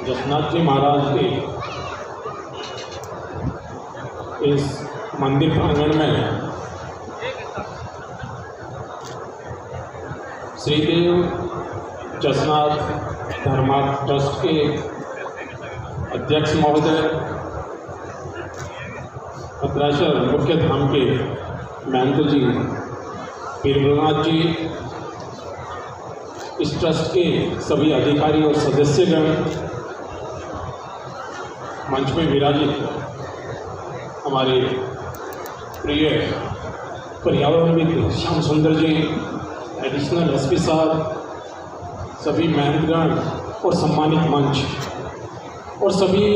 जसनाथ जी महाराज के इस मंदिर प्रांगण में श्रीदेव जसनाथ धर्मार्थ ट्रस्ट के अध्यक्ष महोदय, भद्राचल मुख्य धाम के महंत जी वीरभद्रनाथ जी, इस ट्रस्ट के सभी अधिकारी और सदस्यगण, मंच में विराजित हमारे प्रिय पर्यावरणविद श्याम सुंदर जी, एडिशनल एसपी साहब, सभी महंतगण और सम्मानित मंच और सभी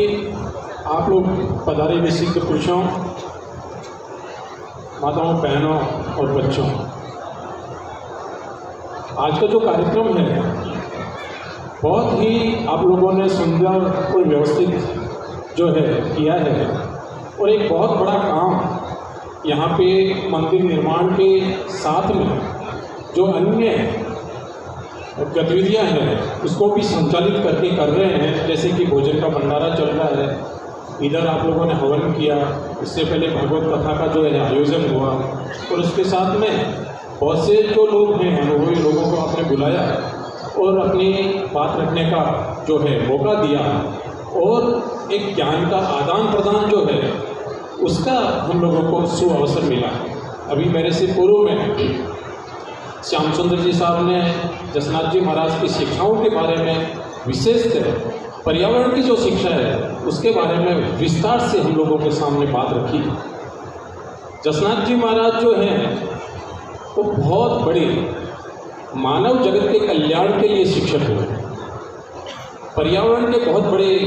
आप लोग पधारे हुए सिद्ध पुरुषों, माताओं, बहनों और बच्चों, आज का जो कार्यक्रम है बहुत ही आप लोगों ने सुंदर और व्यवस्थित जो है किया है और एक बहुत बड़ा काम यहाँ पे मंदिर निर्माण के साथ में जो अन्य गतिविधियाँ हैं उसको भी संचालित करके कर रहे हैं। जैसे कि भोजन का भंडारा चल रहा है, इधर आप लोगों ने हवन किया, इससे पहले भगवत कथा का जो है आयोजन हुआ और उसके साथ में बहुत से जो लोग हैं अनुभवी लोगों को आपने बुलाया और अपनी बात रखने का जो है मौका दिया और एक ज्ञान का आदान प्रदान जो है उसका हम लोगों को सुअवसर मिला। अभी मेरे से पूर्व में श्याम सुंदर जी साहब ने जसनाथ जी महाराज की शिक्षाओं के बारे में, विशेषकर पर्यावरण की जो शिक्षा है उसके बारे में विस्तार से हम लोगों के सामने बात रखी। जसनाथ जी महाराज जो हैं वो बहुत बड़े मानव जगत के कल्याण के लिए शिक्षक हुए हैं, पर्यावरण के बहुत बड़े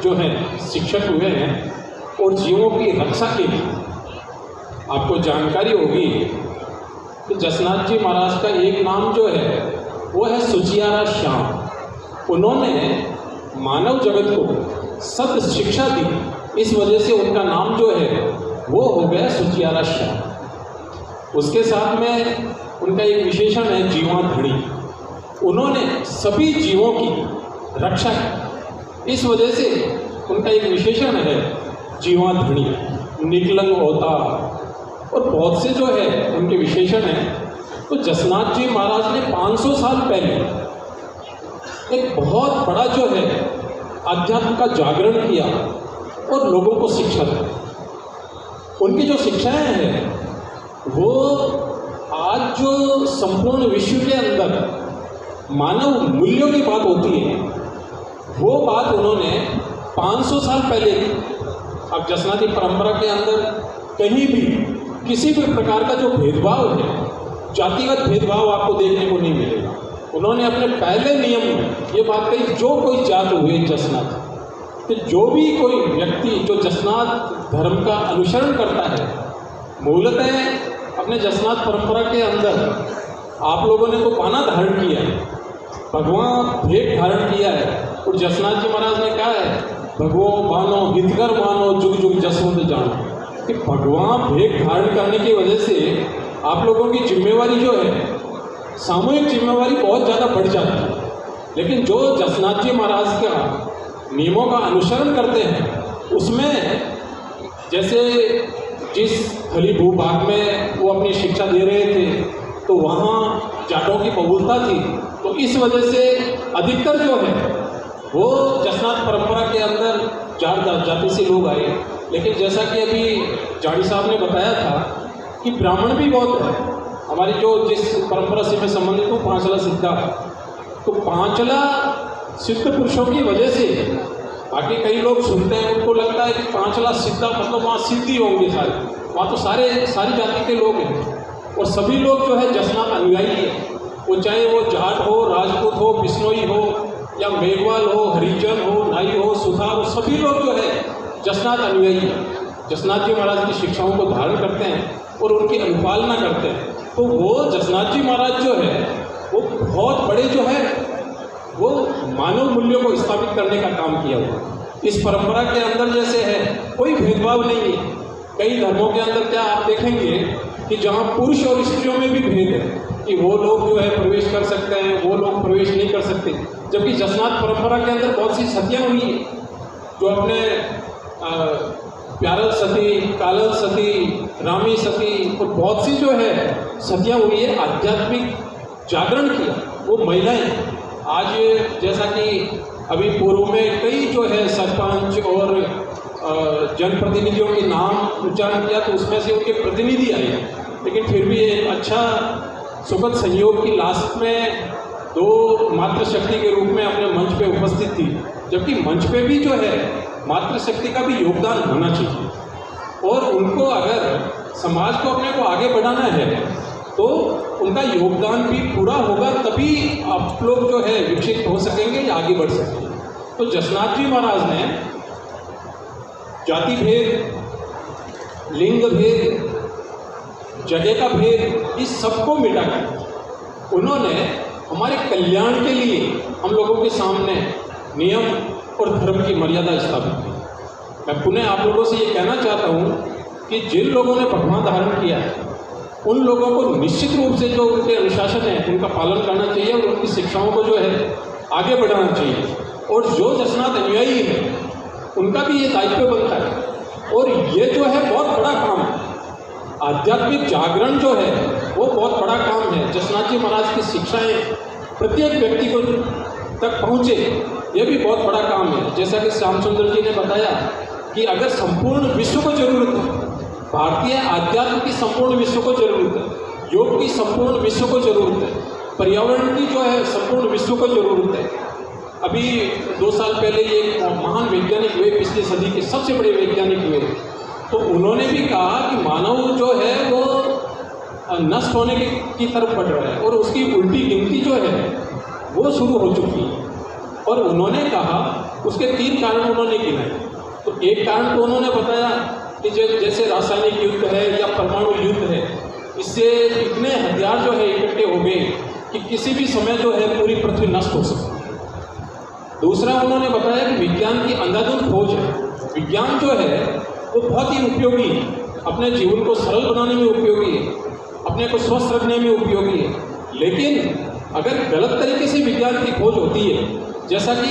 जो हैं शिक्षक हुए हैं और जीवों की रक्षा के लिए। आपको जानकारी होगी कि जसनाथ जी महाराज का एक नाम जो है वो है सुचियारा श्याम। उन्होंने मानव जगत को सत्य शिक्षा दी, इस वजह से उनका नाम जो है वो हो गया सुचियारा श्याम। उसके साथ में उनका एक विशेषण है जीवाधणी। उन्होंने सभी जीवों की रक्षा की, इस वजह से उनका एक विशेषण है जीवाधणी, निकलंग होता और बहुत से जो है उनके विशेषण हैं। तो जसनाथ जी महाराज ने 500 साल पहले एक बहुत बड़ा जो है अध्यात्म का जागरण किया और लोगों को शिक्षा दी। उनकी जो शिक्षाएं हैं वो आज जो संपूर्ण विश्व के अंदर मानव मूल्यों की बात होती है वो बात उन्होंने 500 साल पहले की। अब जसनाथी परंपरा के अंदर कहीं भी किसी भी प्रकार का जो भेदभाव है, जातिगत भेदभाव आपको देखने को नहीं मिलेगा। उन्होंने अपने पहले नियम में ये बात कही, जो कोई जात हुए जसनाथ, तो जो भी कोई व्यक्ति जो जसनाथ धर्म का अनुसरण करता है, मूलतः अपने जसनाथ परंपरा के अंदर आप लोगों ने तो पाना धारण किया है, भगवान भेंट धारण किया है और जसनाथ जी महाराज ने कहा है भगवो मानो हितकर मानो जुग जुग जसवंत जानो, कि भगवान भेंट धारण करने की वजह से आप लोगों की जिम्मेवारी जो है, सामूहिक जिम्मेवारी बहुत ज़्यादा बढ़ जाती है। लेकिन जो जसनाथ जी महाराज का नियमों का अनुसरण करते हैं उसमें जैसे जिस खली भूभाग में वो अपनी शिक्षा दे रहे थे तो वहाँ जाटों की बहुलता थी, तो इस वजह से अधिकतर जो है वो जसनाथ परंपरा के अंदर जाट जाति से लोग आए। लेकिन जैसा कि अभी जाड़ी साहब ने बताया था कि ब्राह्मण भी बहुत है हमारी जो जिस परंपरा से मैं संबंधित हूँ, पांचला सिद्धा, तो पांचला सिद्ध पुरुषों की वजह से बाकी कई लोग सुनते हैं उनको लगता है कि पांचला सिद्धा मतलब वहाँ सिद्धि होंगे सारे, वहाँ तो सारी जाति के लोग हैं और सभी लोग जो है जसनाथ अनुयायी है। वो चाहे वो जाट हो, राजपूत हो, बिश्नोई हो या मेघवाल हो, हरिजन हो, नाई हो, सुधार हो, सभी लोग जो है जसनाथ अनुयायी हैं। जसनाथ जी महाराज की शिक्षाओं को धारण करते हैं और उनकी अनुपालना करते हैं। तो वो जसनाथ जी महाराज जो है वो बहुत बड़े जो है वो मानव मूल्यों को स्थापित करने का काम किया हुआ। इस परंपरा के अंदर जैसे है कोई भेदभाव नहीं है। कई धर्मों के अंदर क्या आप देखेंगे कि जहाँ पुरुष और स्त्रियों में भी भेद है, कि वो लोग जो है प्रवेश कर सकते हैं, वो लोग प्रवेश नहीं कर सकते, जबकि जसनात परंपरा के अंदर बहुत सी सतियाँ हुई है जो अपने प्यारल सती, कालल सती, रामी सती और बहुत सी जो है सतियाँ हुई है आध्यात्मिक जागरण किया वो महिलाएं। आज जैसा कि अभी पूर्व में कई जो है सरपंच और जनप्रतिनिधियों के नाम उच्चारण किया तो उसमें से उनके प्रतिनिधि आए, लेकिन फिर भी एक अच्छा सुखद संयोग की लास्ट में 2 मातृशक्ति के रूप में अपने मंच पे उपस्थित थी, जबकि मंच पे भी जो है मातृशक्ति का भी योगदान होना चाहिए और उनको अगर समाज को अपने को आगे बढ़ाना है तो उनका योगदान भी पूरा होगा, तभी आप लोग जो है विकसित हो सकेंगे या आगे बढ़ सकेंगे। तो जसनाथ जी महाराज ने जाति भेद, लिंग भेद, जगह का भेद, इस सबको मिटाकर उन्होंने हमारे कल्याण के लिए हम लोगों के सामने नियम और धर्म की मर्यादा स्थापित की। मैं पुनः आप लोगों से ये कहना चाहता हूँ कि जिन लोगों ने भगवान धारण किया है उन लोगों को निश्चित रूप से जो उनके अनुशासन है उनका पालन करना चाहिए और उनकी शिक्षाओं को जो है आगे बढ़ाना चाहिए। और जो जसनाथ अनुयायी है उनका भी ये दायित्व बनता है और ये जो है बहुत बड़ा काम है। आध्यात्मिक जागरण जो है वो बहुत बड़ा काम है। जसनाथ जी महाराज की शिक्षाएं प्रत्येक व्यक्ति को तक पहुँचे, ये भी बहुत बड़ा काम है। जैसा कि श्याम सुंदर जी ने बताया कि अगर संपूर्ण विश्व को जरूरत है, भारतीय आध्यात्म की संपूर्ण विश्व को जरूरत है, योग की संपूर्ण विश्व को जरूरत है, पर्यावरण की जो है संपूर्ण विश्व को जरूरत है। अभी 2 साल पहले ये महान वैज्ञानिक हुए, पिछली सदी के सबसे बड़े वैज्ञानिक हुए, तो उन्होंने भी कहा कि मानव जो है वो नष्ट होने की तरफ बढ़ रहा है और उसकी उल्टी गिनती जो है वो शुरू हो चुकी है। और उन्होंने कहा उसके 3 कारण उन्होंने गिनाए। तो एक कारण तो उन्होंने बताया कि जैसे रासायनिक युद्ध है या परमाणु युद्ध है, इससे इतने हथियार जो है इकट्ठे हो गए कि किसी भी समय जो है पूरी पृथ्वी नष्ट हो सकती है। दूसरा उन्होंने बताया कि विज्ञान की अंधाधुंध खोज है, विज्ञान जो है वो बहुत ही उपयोगी है, अपने जीवन को सरल बनाने में उपयोगी है, अपने को स्वस्थ रखने में उपयोगी है, लेकिन अगर गलत तरीके से विज्ञान की खोज होती है, जैसा कि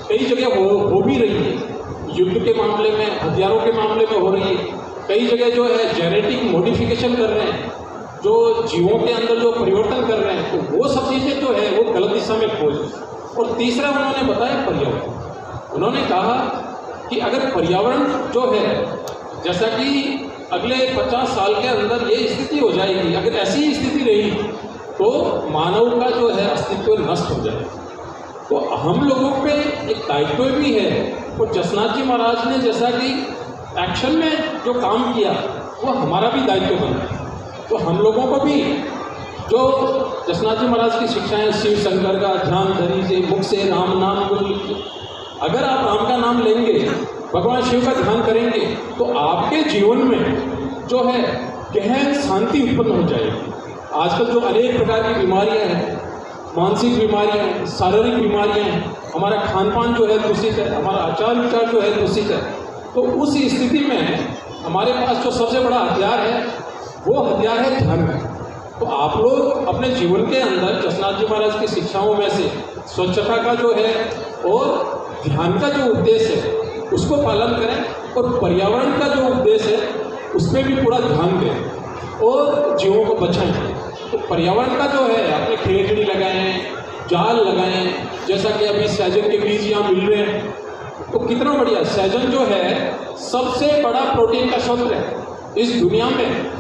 कई जगह हो भी रही है, युद्ध के मामले में, हथियारों के मामले में हो रही है, कई जगह जो है जेनेटिक मॉडिफिकेशन कर रहे हैं, जो जीवों के अंदर जो परिवर्तन कर रहे हैं, तो वो सब चीज़ें जो है वो गलत दिशा में खोज। और तीसरा उन्होंने बताया पर्यावरण। उन्होंने कहा कि अगर पर्यावरण जो है, जैसा कि अगले 50 साल के अंदर ये स्थिति हो जाएगी, अगर ऐसी ही स्थिति रही तो मानव का जो है अस्तित्व नष्ट हो जाएगा। तो हम लोगों पे एक दायित्व भी है और जसनाथ जी महाराज ने जैसा कि एक्शन में जो काम किया वो हमारा भी दायित्व बना। तो हम लोगों को भी जो जसनाथ जी महाराज की शिक्षाएं, शिव शंकर का ध्यान धरी से मुख से राम नाम बोल, अगर आप राम का नाम लेंगे, भगवान शिव का ध्यान करेंगे, तो आपके जीवन में जो है गहन शांति उत्पन्न हो जाएगी। आजकल जो अनेक प्रकार की बीमारियां हैं, मानसिक बीमारियां हैं, शारीरिक बीमारियां हैं, हमारा खान पान जो है दूषित है, हमारा आचार विचार जो है दूषित है, तो उस स्थिति में हमारे पास जो सबसे बड़ा हथियार है वो हथियार है ध्यान। तो आप लोग अपने जीवन के अंदर जसनाथ जी महाराज की शिक्षाओं में से स्वच्छता का जो है और ध्यान का जो उद्देश्य है उसको पालन करें और पर्यावरण का जो उद्देश्य है उस पर भी पूरा ध्यान दें और जीवों को बचाएं। तो पर्यावरण का जो है अपने खेड़ी लगाएं, जाल लगाएं, जैसा कि अभी सहजन के बीज यहाँ मिल रहे हैं, तो कितना बढ़िया। सहजन जो है सबसे बड़ा प्रोटीन का स्रोत है इस दुनिया में।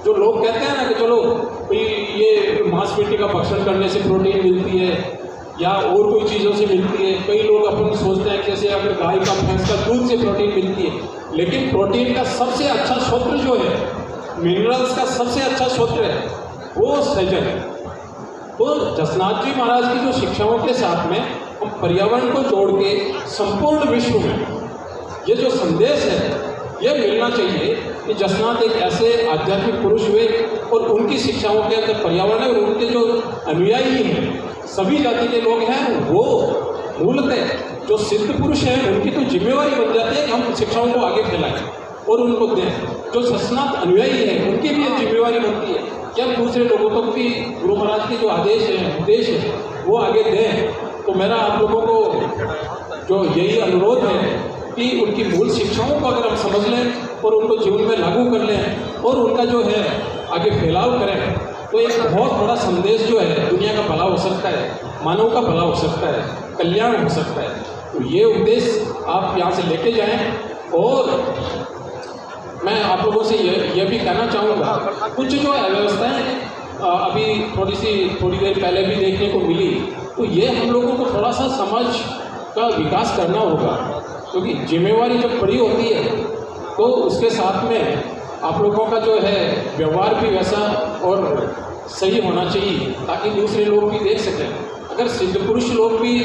जो लोग कहते हैं ना कि चलो भाई ये मांसपेशी का भक्षण करने से प्रोटीन मिलती है या और कोई चीज़ों से मिलती है, कई लोग अपन सोचते हैं जैसे अगर गाय का, भैंस का दूध से प्रोटीन मिलती है, लेकिन प्रोटीन का सबसे अच्छा स्रोत जो है, मिनरल्स का सबसे अच्छा स्रोत है वो सहजन है। तो जसनाथ जी महाराज की जो शिक्षाओं के साथ में हम पर्यावरण को जोड़ के संपूर्ण विश्व में ये जो संदेश है ये मिलना चाहिए कि जसनाथ एक ऐसे आध्यात्मिक पुरुष हुए और उनकी शिक्षाओं के अंदर पर्यावरण और उनके जो अनुयायी हैं, सभी जाति के लोग हैं, वो मूलतः जो सिद्ध पुरुष हैं उनकी तो जिम्मेवारी बन जाती है कि हम शिक्षाओं को आगे फैलाएं और उनको दें। जो जसनाथ अनुयायी हैं उनकी भी एक जिम्मेवारी बनती है जब दूसरे लोगों तक भी गुरु महाराज के जो आदेश है, उद्देश्य है, वो आगे दें। तो मेरा आप लोगों को जो यही अनुरोध है कि उनकी मूल शिक्षाओं को अगर हम समझ लें और उनको जीवन में लागू कर लें और उनका जो है आगे फैलाव करें, तो एक बहुत बड़ा संदेश जो है दुनिया का भला हो सकता है, मानव का भला हो सकता है, कल्याण हो सकता है। तो ये उद्देश्य आप यहाँ से लेके जाएं। और मैं आप लोगों से ये भी कहना चाहूँगा, कुछ जो अव्यवस्थाएँ अभी थोड़ी देर पहले भी देखने को मिली, तो ये हम लोगों को थोड़ा सा समझ का विकास करना होगा, क्योंकि जिम्मेवारी जब बड़ी होती है तो उसके साथ में आप लोगों का जो है व्यवहार भी वैसा और सही होना चाहिए, ताकि दूसरे लोग भी देख सकें। अगर सिद्ध पुरुष लोग भी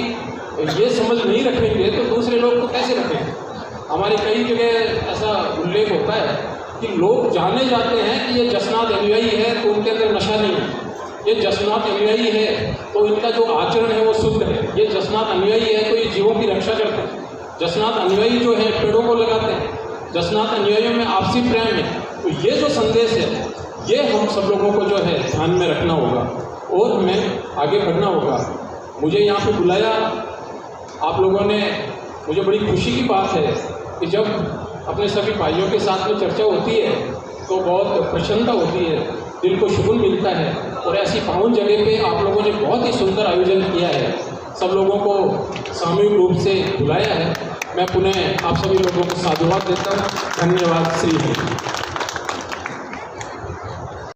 ये समझ नहीं रखेंगे तो दूसरे लोग को कैसे रखेंगे। हमारे कई जगह ऐसा उल्लेख होता है कि लोग जाने जाते हैं कि ये जसनाथ अनुयायी है तो उनके अंदर नशा नहीं है, ये जसनाथ अनुयायी है तो इनका जो आचरण है वो शुद्ध है, ये जसनाथ अनुयायी है तो ये जीवों की रक्षा करते हैं, जसनाथ अनुयायी जो है पेड़ों को लगाते हैं, जसनाथ अनुयायियों में आपसी प्रेम है। तो ये जो संदेश है ये हम सब लोगों को जो है ध्यान में रखना होगा और हमें आगे बढ़ना होगा। मुझे यहाँ पे बुलाया आप लोगों ने, मुझे बड़ी खुशी की बात है कि जब अपने सभी भाइयों के साथ में चर्चा होती है तो बहुत प्रसन्नता होती है, दिल को सुकून मिलता है। और ऐसी पावन जगह पे आप लोगों ने बहुत ही सुंदर आयोजन किया है, सब लोगों को सामूहिक रूप से बुलाया है। मैं पुनः आप सभी लोगों को साधुवाद देता हूँ। धन्यवाद। श्री हरि।